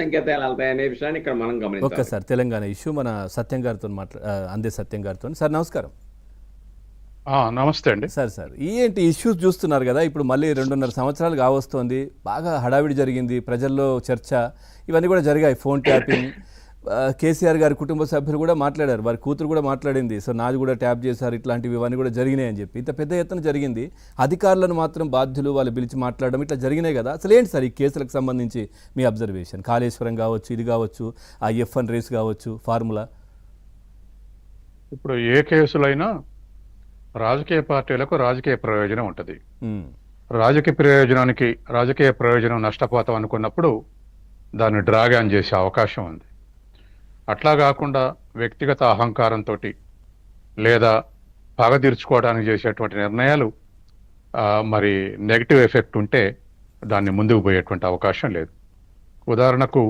సంకేతాలు వెళ్తాయనే విషయాన్ని ఇక్కడ మనం గమనించాలి. ఒక్కసారి తెలంగాణ ఇష్యూ మన సత్యం గారితో అందే సత్యం గారితో. సార్ నమస్కారం. నమస్తే అండి. సార్ ఏంటి ఇష్యూస్ చూస్తున్నారు కదా, ఇప్పుడు మళ్ళీ 2.5 సంవత్సరాలు కావస్తోంది, బాగా హడావిడి జరిగింది, ప్రజల్లో చర్చ ఇవన్నీ కూడా జరిగాయి. ఫోన్ ట్యాపింగ్, కేసీఆర్ గారి కుటుంబ సభ్యులు కూడా మాట్లాడారు, వారి కూతురు కూడా మాట్లాడింది, సో నాది కూడా ట్యాప్ చేశారు, ఇట్లాంటివి ఇవన్నీ కూడా జరిగినాయి అని చెప్పి. ఇంత పెద్ద ఎత్తున జరిగింది, అధికారులను మాత్రం బాధ్యులు వాళ్ళు పిలిచి మాట్లాడడం ఇట్లా జరిగినాయి కదా. అసలు ఏంటి సార్ ఈ కేసులకు సంబంధించి మీ అబ్జర్వేషన్? కాళేశ్వరం కావచ్చు, ఇది కావచ్చు, ఆ F1 రేస్ కావచ్చు, ఫార్ములా. ఇప్పుడు ఏ కేసులైనా రాజకీయ పార్టీలకు రాజకీయ ప్రయోజనం ఉంటుంది. రాజకీయ ప్రయోజనం నష్టపోతాం అనుకున్నప్పుడు దాన్ని డ్రాగాన్ చేసే అవకాశం ఉంది. అట్లా కాకుండా వ్యక్తిగత అహంకారంతో లేదా పగ తీర్చుకోవడానికి చేసేటువంటి నిర్ణయాలు మరి నెగిటివ్ ఎఫెక్ట్ ఉంటే దాన్ని ముందుకు పోయేటువంటి అవకాశం లేదు. ఉదాహరణకు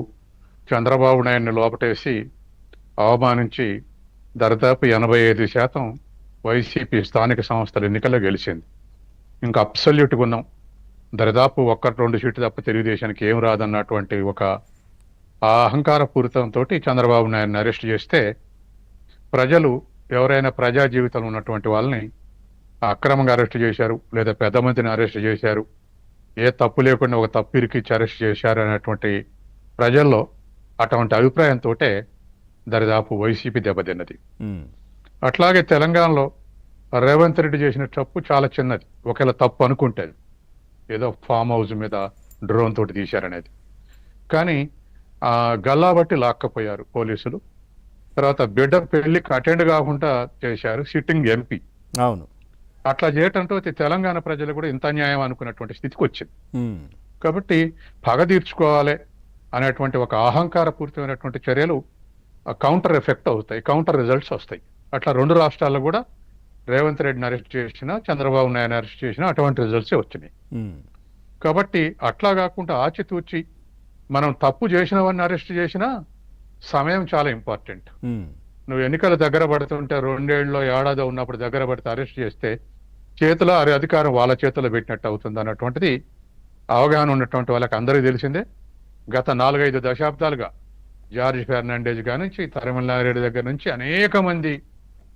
చంద్రబాబు నాయుడిని లోపటేసి అవమానించి దాదాపు 85% వైసీపీ స్థానిక సంస్థల ఎన్నికల్లో గెలిచింది. ఇంకా అబ్సల్యూట్గా ఉన్నాం, దాదాపు 1-2 సీట్లు తప్ప తెలుగుదేశానికి ఏం రాదన్నటువంటి ఒక అహంకారపూరితంతో చంద్రబాబు నాయుడిని అరెస్ట్ చేస్తే ప్రజలు ఎవరైనా ప్రజా జీవితంలో ఉన్నటువంటి వాళ్ళని అక్రమంగా అరెస్ట్ చేశారు లేదా పెద్ద మందిని అరెస్ట్ చేశారు, ఏ తప్పు లేకుండా ఒక తప్పు ఇరికిచ్చి అరెస్ట్ చేశారు అనేటువంటి ప్రజల్లో అటువంటి అభిప్రాయంతో దరిదాపు వైసీపీ దెబ్బతిన్నది. అట్లాగే తెలంగాణలో రేవంత్ రెడ్డి చేసిన తప్పు చాలా చిన్నది, ఒకవేళ తప్పు అనుకుంటే ఏదో ఫామ్ హౌస్ మీద డ్రోన్ తోటి తీశారనేది, కానీ గల్లాబట్టి లాక్కపోయారు పోలీసులు. తర్వాత బిడ్డ పెళ్లికి అటెండ్ కాకుండా చేశారు సిట్టింగ్ ఎంపీ. అవును, అట్లా చేయటంతో తెలంగాణ ప్రజలు కూడా ఇంత న్యాయం అనుకున్నటువంటి స్థితికి వచ్చింది. కాబట్టి పగ తీర్చుకోవాలి అనేటువంటి ఒక అహంకారపూరితమైనటువంటి చర్యలు కౌంటర్ ఎఫెక్ట్ అవుతాయి, కౌంటర్ రిజల్ట్స్ వస్తాయి. అట్లా 2 రాష్ట్రాల్లో కూడా రేవంత్ రెడ్డిని అరెస్ట్ చేసినా చంద్రబాబు నాయుడు అరెస్ట్ చేసినా అటువంటి రిజల్ట్సే వచ్చినాయి. కాబట్టి అట్లా కాకుండా ఆచితూచి మనం తప్పు చేసిన వాడిని అరెస్ట్ చేసినా సమయం చాలా ఇంపార్టెంట్. నువ్వు ఎన్నికలు దగ్గర పడుతుంటే 2 ఏళ్ళలో ఏడాది ఉన్నప్పుడు దగ్గర పడితే అరెస్ట్ చేస్తే చేతిలో అధికారం వాళ్ళ చేతిలో పెట్టినట్టు అవుతుంది అన్నటువంటిది అవగాహన ఉన్నటువంటి వాళ్ళకి అందరికీ తెలిసిందే. గత 4-5 దశాబ్దాలుగా జార్జ్ ఫెర్నాండేజ్ గారి నుంచి తరిమల్లారెడ్డి దగ్గర నుంచి అనేక మంది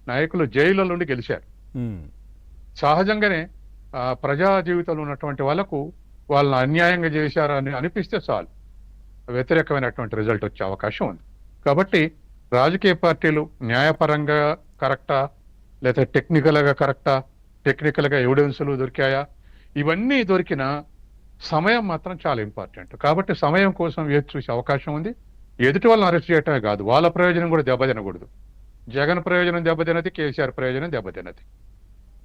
నాయకులు జైళ్ళ నుండి గెలిచారు. సహజంగానే ప్రజా జీవితంలో ఉన్నటువంటి వాళ్ళకు వాళ్ళని అన్యాయంగా చేశారని అనిపిస్తే చాలు వ్యతిరేకమైనటువంటి రిజల్ట్ వచ్చే అవకాశం ఉంది. కాబట్టి రాజకీయ పార్టీలు న్యాయపరంగా కరెక్టా లేదా టెక్నికల్గా కరెక్టా, టెక్నికల్గా ఎవిడెన్సులు దొరికాయా, ఇవన్నీ దొరికిన సమయం మాత్రం చాలా ఇంపార్టెంట్. కాబట్టి సమయం కోసం వేచి చూసే అవకాశం ఉంది. ఎదుటి వాళ్ళని అరెస్ట్ చేయటమే కాదు, వాళ్ళ ప్రయోజనం కూడా దెబ్బతినకూడదు. జగన్ ప్రయోజనం దెబ్బతినది, కేసీఆర్ ప్రయోజనం దెబ్బతినది.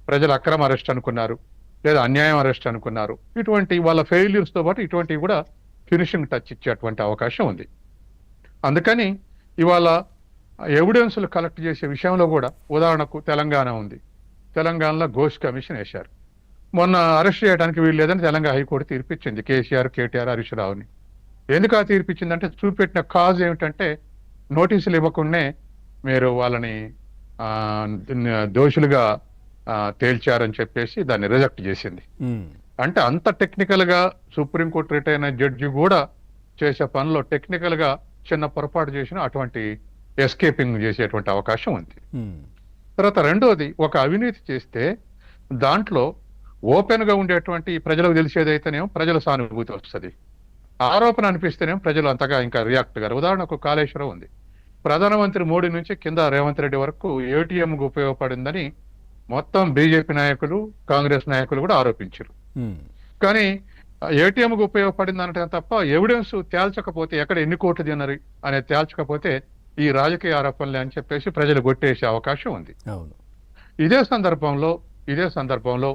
ప్రజలు అక్రమ అరెస్ట్ అనుకున్నారు లేదా అన్యాయం అరెస్ట్ అనుకున్నారు, ఇటువంటి వాళ్ళ ఫెయిల్యూర్స్తో పాటు ఇటువంటివి కూడా ఫినిషింగ్ టచ్ ఇచ్చేటువంటి అవకాశం ఉంది. అందుకని ఇవాళ ఎవిడెన్సులు కలెక్ట్ చేసే విషయంలో కూడా ఉదాహరణకు తెలంగాణ ఉంది, తెలంగాణలో ఘోష్ కమిషన్ వేశారు. మొన్న అరెస్ట్ చేయడానికి వీలు లేదని తెలంగాణ హైకోర్టు తీర్పిచ్చింది కేసీఆర్, కేటీఆర్, హరీష్ రావుని. ఎందుకు ఆ తీర్పిచ్చిందంటే చూపెట్టిన కాజ్ ఏమిటంటే నోటీసులు ఇవ్వకుండానే మీరు వాళ్ళని దోషులుగా తేల్చారని చెప్పేసి దాన్ని రిజెక్ట్ చేసింది. అంటే అంత టెక్నికల్ గా సుప్రీంకోర్టు రిటైర్ అయిన జడ్జి కూడా చేసే పనిలో టెక్నికల్ గా చిన్న పొరపాటు చేసిన అటువంటి ఎస్కేపింగ్ చేసేటువంటి అవకాశం ఉంది. తర్వాత రెండోది, ఒక అవినీతి చేస్తే దాంట్లో ఓపెన్ గా ఉండేటువంటి ప్రజలకు తెలిసేదైతేనేమో ప్రజల సానుభూతి వస్తుంది, ఆరోపణ అనిపిస్తేనేమో ప్రజలు అంతగా ఇంకా రియాక్ట్ గారు. ఉదాహరణకు కాళేశ్వరం ఉంది, ప్రధానమంత్రి మోడీ నుంచి కింద రేవంత్ రెడ్డి వరకు ఏటీఎంకు ఉపయోగపడిందని మొత్తం బీజేపీ నాయకులు, కాంగ్రెస్ నాయకులు కూడా ఆరోపించారు. కానీ ఏటీఎంకు ఉపయోగపడింది అనటం తప్ప ఎవిడెన్స్ తేల్చకపోతే, ఎక్కడ ఎన్ని కోట్లు తిన్నారు అనేది తేల్చకపోతే ఈ రాజకీయ ఆరోపణలే అని చెప్పేసి ప్రజలు కొట్టేసే అవకాశం ఉంది. ఇదే సందర్భంలో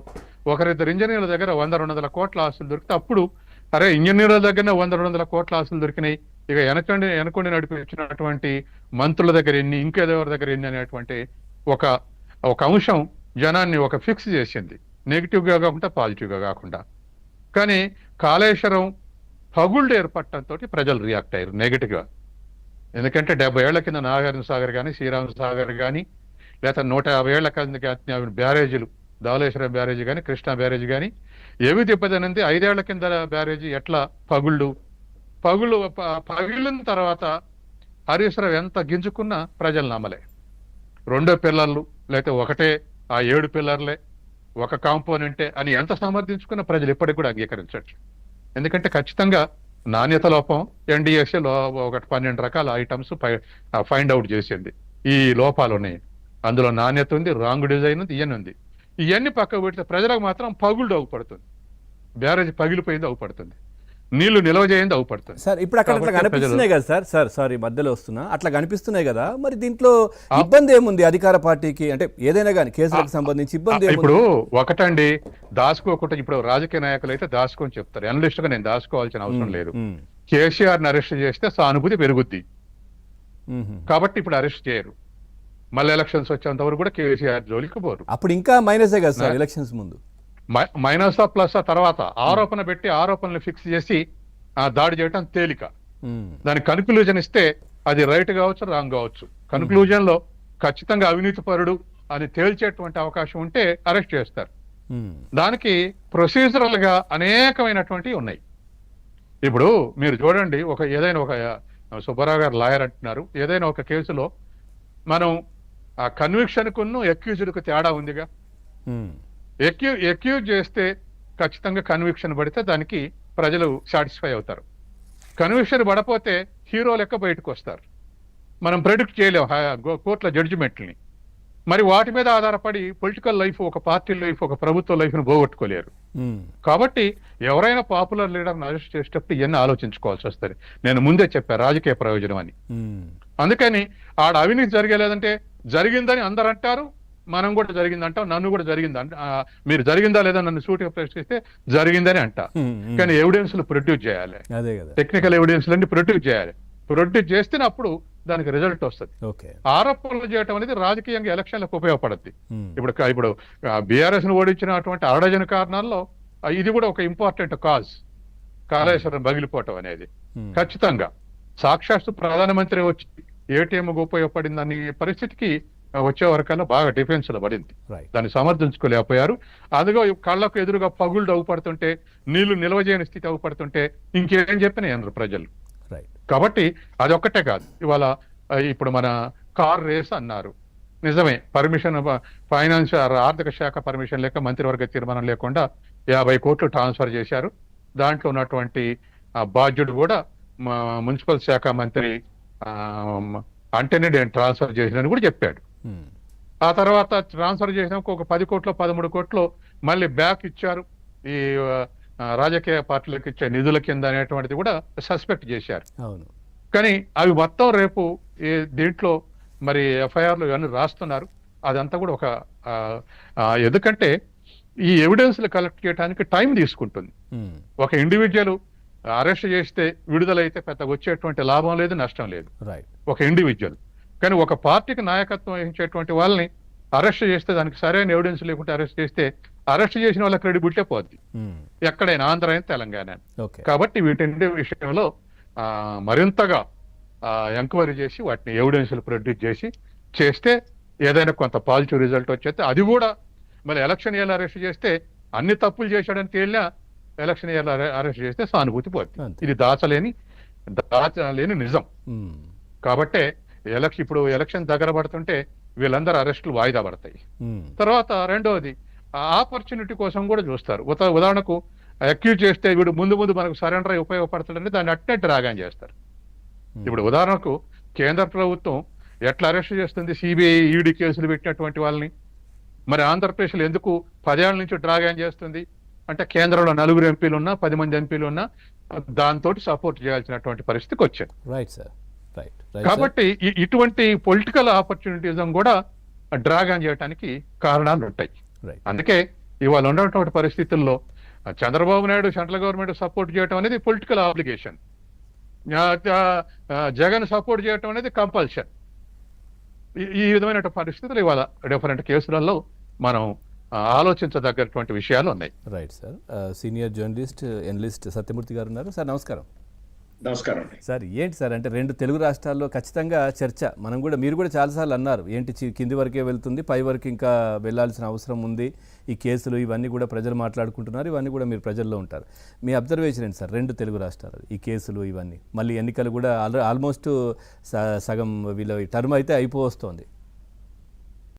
ఒకరిద్దరు ఇంజనీర్ల దగ్గర 100-200 కోట్ల ఆస్తులు దొరికితే అప్పుడు అరే ఇంజనీర్ల దగ్గర 100-200 కోట్ల ఆస్తులు దొరికినాయి, ఇక వెనకొండి నడిపించినటువంటి మంత్రుల దగ్గర ఎన్ని, ఇంకెవరి దగ్గర ఎన్ని అనేటువంటి ఒక అంశం జనాన్ని ఒక ఫిక్స్ చేసింది, నెగిటివ్గా కాకుండా పాజిటివ్గా కాకుండా. కానీ కాళేశ్వరం పగుళ్ళు ఏర్పడటంతో ప్రజలు రియాక్ట్ అయ్యారు నెగిటివ్గా. ఎందుకంటే 70 ఏళ్ల కింద నాగార్జున సాగర్ కానీ, శ్రీరామ్ సాగర్ కానీ, లేదా 150 ఏళ్ల కింద బ్యారేజీలు, ధవళేశ్వరం బ్యారేజీ కానీ, కృష్ణా బ్యారేజీ కానీ ఏవి దెబ్బతినింది. 5 ఏళ్ల కింద బ్యారేజీ ఎట్లా పగుళ్ళు పగిలిన తర్వాత హరీష్ రావు ఎంత గింజుకున్నా ప్రజలు నమ్మలే. 2 పిల్లర్లు లేకపోతే ఒకటే ఆ 7 పిల్లర్లే ఒక కాంపోనెంటే అని ఎంత సమర్థించుకున్న ప్రజలు ఇప్పటికి కూడా అంగీకరించచ్చు. ఎందుకంటే ఖచ్చితంగా నాణ్యత లోపం ఎన్డీఎస్ఏ ఒకటి 12 రకాల ఐటమ్స్ ఫైండ్ అవుట్ చేసింది. ఈ లోపాలు ఉన్నాయి, అందులో నాణ్యత ఉంది, రాంగ్ డిజైన్ ఉంది, ఇవన్నీ ఉంది. ఇవన్నీ పక్కకు పెడితే ప్రజలకు మాత్రం పగుళ్ళు అవుపడుతుంది, బ్యారేజ్ పగిలిపోయింది అవుపడుతుంది, నీళ్లు నిల్వ చేయింది అవుపడుతుంది. సార్ ఇప్పుడు అక్కడ అట్లా కనిపిస్తున్నాయి కదా సార్ సారీ మధ్యలో వస్తున్నా, అట్లా కనిపిస్తున్నాయి కదా, మరి దీంట్లో ఇబ్బంది ఏముంది అధికార పార్టీకి? అంటే ఏదైనా కానీ కేసులకు సంబంధించి ఇబ్బంది ఇప్పుడు ఒకటండి, దాచుకోకుండా ఇప్పుడు రాజకీయ నాయకులు అయితే దాచుకొని చెప్తారు, అనలిస్ట్ గా నేను దాచుకోవాల్సిన అవసరం లేదు. కేసీఆర్ ని అరెస్ట్ చేస్తే సానుభూతి పెరుగుద్ది కాబట్టి ఇప్పుడు అరెస్ట్ చేయరు. మళ్ళీ ఎలక్షన్స్ వచ్చేంత వరకు కూడా కేసీఆర్ జోలికి పోరు. అప్పుడు ఇంకా మైనసే కదా సార్ ఎలక్షన్స్ ముందు. మైనస్ ప్లస్ తర్వాత ఆరోపణ పెట్టి ఆరోపణలు ఫిక్స్ చేసి దాడి చేయడం తేలిక. దాని కన్క్లూజన్ ఇస్తే అది రైట్ కావచ్చు, రాంగ్ కావచ్చు. కన్క్లూజన్ లో ఖచ్చితంగా అవినీతి పరుడు అని తేల్చేటువంటి అవకాశం ఉంటే అరెస్ట్ చేస్తారు. దానికి ప్రొసీజరల్ గా అనేకమైనటువంటి ఉన్నాయి. ఇప్పుడు మీరు చూడండి, ఏదైనా ఒక సుబ్బారావు గారు లాయర్ అంటున్నారు, ఏదైనా ఒక కేసులో మనం ఆ కన్విక్షన్ కును అక్యూజ్డ్ కు తేడా ఉందిగా. అక్యూజ్ చేస్తే ఖచ్చితంగా కన్విక్షన్ పడితే దానికి ప్రజలు సాటిస్ఫై అవుతారు. కన్విక్షన్ పడపోతే హీరో లెక్క బయటకు వస్తారు. మనం ప్రెడిక్ట్ చేయలేము కోర్టుల జడ్జిమెంట్ని. మరి వాటి మీద ఆధారపడి పొలిటికల్ లైఫ్, ఒక పార్టీ లైఫ్, ఒక ప్రభుత్వ లైఫ్ను పోగొట్టుకోలేరు. కాబట్టి ఎవరైనా పాపులర్ లీడర్ని అరెస్ట్ చేసేటప్పుడు ఇవన్నీ ఆలోచించుకోవాల్సి వస్తుంది. నేను ముందే చెప్పాను, రాజకీయ ప్రయోజనం అని. అందుకని ఆడ అవినీతి జరగలేదంటే జరిగిందని అందరు అంటారు, మనం కూడా జరిగిందంటాం, నన్ను కూడా జరిగిందంట. మీరు జరిగిందా లేదా నన్ను సూటిగా ప్రశ్నిస్తే జరిగిందని అంట. కానీ ఎవిడెన్స్లు ప్రొడ్యూస్ చేయాలి, టెక్నికల్ ఎవిడెన్స్లు అన్ని ప్రొడ్యూస్ చేయాలి. ప్రొడ్యూస్ చేస్తే అప్పుడు దానికి రిజల్ట్ వస్తుంది. ఆరోపణలు చేయటం అనేది రాజకీయంగా ఎలక్షన్లకు ఉపయోగపడుద్ది. ఇప్పుడు బీఆర్ఎస్ ను ఓడించినటువంటి 6 కారణాల్లో ఇది కూడా ఒక ఇంపార్టెంట్ కాజ్. కాళేశ్వరం పగిలిపోవటం అనేది ఖచ్చితంగా సాక్షాత్తు ప్రధానమంత్రి వచ్చి ఏటీఎంకు ఉపయోగపడింది అనే పరిస్థితికి వచ్చే వరకల్లా బాగా డిఫెన్స్ లో పడింది. దాన్ని సమర్థించుకోలేకపోయారు. అదిగో కళ్ళకు ఎదురుగా పగుళ్ళు అవుపడుతుంటే, నీళ్లు నిల్వ చేయని స్థితి అవుపడుతుంటే ఇంకేం చెప్పినా ఏమన్నారు ప్రజలు. కాబట్టి అది ఒక్కటే కాదు, ఇవాళ ఇప్పుడు మన కార్ రేస్ అన్నారు, నిజమే. పర్మిషన్, ఫైనాన్స్ ఆర్థిక శాఖ పర్మిషన్ లేక, మంత్రివర్గ తీర్మానం లేకుండా 50 కోట్లు ట్రాన్స్ఫర్ చేశారు. దాంట్లో ఉన్నటువంటి బాధ్యుడు కూడా మున్సిపల్ శాఖ మంత్రి అంటేనే నేను ట్రాన్స్ఫర్ చేసినని కూడా చెప్పాడు. ఆ తర్వాత ట్రాన్స్ఫర్ చేసినాక ఒక 10 కోట్లు 13 కోట్లు మళ్ళీ బ్యాక్ ఇచ్చారు, ఈ రాజకీయ పార్టీలకు ఇచ్చే నిధుల కింద అనేటువంటిది కూడా సస్పెక్ట్ చేశారు. కానీ అవి మొత్తం రేపు దీంట్లో మరి ఎఫ్ఐఆర్లు ఇవన్నీ రాస్తున్నారు. అదంతా కూడా ఒక ఎందుకంటే ఈ ఎవిడెన్స్లు కలెక్ట్ చేయడానికి టైం తీసుకుంటుంది. ఒక ఇండివిజువల్ అరెస్ట్ చేస్తే విడుదలైతే పెద్దగా వచ్చేటువంటి లాభం లేదు, నష్టం లేదు ఒక ఇండివిజువల్. కానీ ఒక పార్టీకి నాయకత్వం వహించేటువంటి వాళ్ళని అరెస్ట్ చేస్తే, దానికి సరైన ఎవిడెన్స్ లేకుంటే అరెస్ట్ చేస్తే, అరెస్ట్ చేసిన వాళ్ళ క్రెడిబిలిటీ పోద్ది, ఎక్కడైనా, ఆంధ్ర అయినా తెలంగాణ. కాబట్టి వీటి విషయంలో మరింతగా ఎంక్వైరీ చేసి వాటిని ఎవిడెన్స్లు ప్రొడ్యూస్ చేస్తే ఏదైనా కొంత పాజిటివ్ రిజల్ట్ వచ్చేస్తే, అది కూడా మళ్ళీ ఎలక్షన్ ఇయర్లో అరెస్ట్ చేస్తే, అన్ని తప్పులు చేశాడని తేలినా ఎలక్షన్ ఇయర్లో అరెస్ట్ చేస్తే సానుభూతి పోతుంది. ఇది దాచలేని నిజం. కాబట్టే ఇప్పుడు ఎలక్షన్ దగ్గర పడుతుంటే వీళ్ళందరూ అరెస్టులు వాయిదా పడతాయి. తర్వాత రెండవది ఆపర్చునిటీ కోసం కూడా చూస్తారు. ఉదాహరణకు అక్యూజ్ చేస్తే వీడు ముందు మనకు సరెండర్ అయి ఉపయోగపడతాడని దాన్ని అట్నే డ్రాగన్ చేస్తారు. ఇప్పుడు ఉదాహరణకు కేంద్ర ప్రభుత్వం ఎట్లా అరెస్ట్ చేస్తుంది సిబిఐ ఈడీ కేసులు పెట్టినటువంటి వాళ్ళని, మరి ఆంధ్రప్రదేశ్లో ఎందుకు 10 ఏళ్ల నుంచి డ్రాగన్ చేస్తుంది అంటే కేంద్రంలో 4 ఎంపీలు ఉన్నా 10 మంది ఎంపీలు ఉన్నా దాంతో సపోర్ట్ చేయాల్సినటువంటి పరిస్థితికి వచ్చారు. కాబట్టి ఇటువంటి పొలిటికల్ ఆపర్చునిటీజం కూడా డ్రాగన్ చేయడానికి కారణాలు ఉంటాయి. అందుకే ఇవాళ ఉన్నటువంటి పరిస్థితుల్లో Chandrababu Naidu central government support చేయడం అనేది పొలిటికల్ ఆబ్లిగేషన్, జగన్ సపోర్ట్ చేయడం అనేది కంపల్షన్. ఈ విధమైన పరిస్థితులు ఇవాళ డిఫరెంట్ కేసులలో మనం ఆలోచించదగ్గటువంటి విషయాలు ఉన్నాయి. Right sir. Senior journalist analyst Satyamurthy గారు ఉన్నారు సార్, నమస్కారం. నమస్కారం అండి. సార్ ఏంటి సార్ అంటే రెండు తెలుగు రాష్ట్రాల్లో ఖచ్చితంగా చర్చ మీరు కూడా చాలాసార్లు అన్నారు ఏంటి కింది వరకే వెళ్తుంది, పై వరకు ఇంకా వెళ్ళాల్సిన అవసరం ఉంది, ఈ కేసులు ఇవన్నీ కూడా ప్రజలు మాట్లాడుకుంటున్నారు, ఇవన్నీ కూడా మీరు ప్రజల్లో ఉంటారు. మీ అబ్జర్వేషన్ ఏంటి సార్ రెండు తెలుగు రాష్ట్రాలు ఈ కేసులు ఇవన్నీ, మళ్ళీ ఎన్నికలు కూడా ఆల్మోస్ట్ సగం వీళ్ళ టర్మ్ అయితే అయిపోవస్తోంది.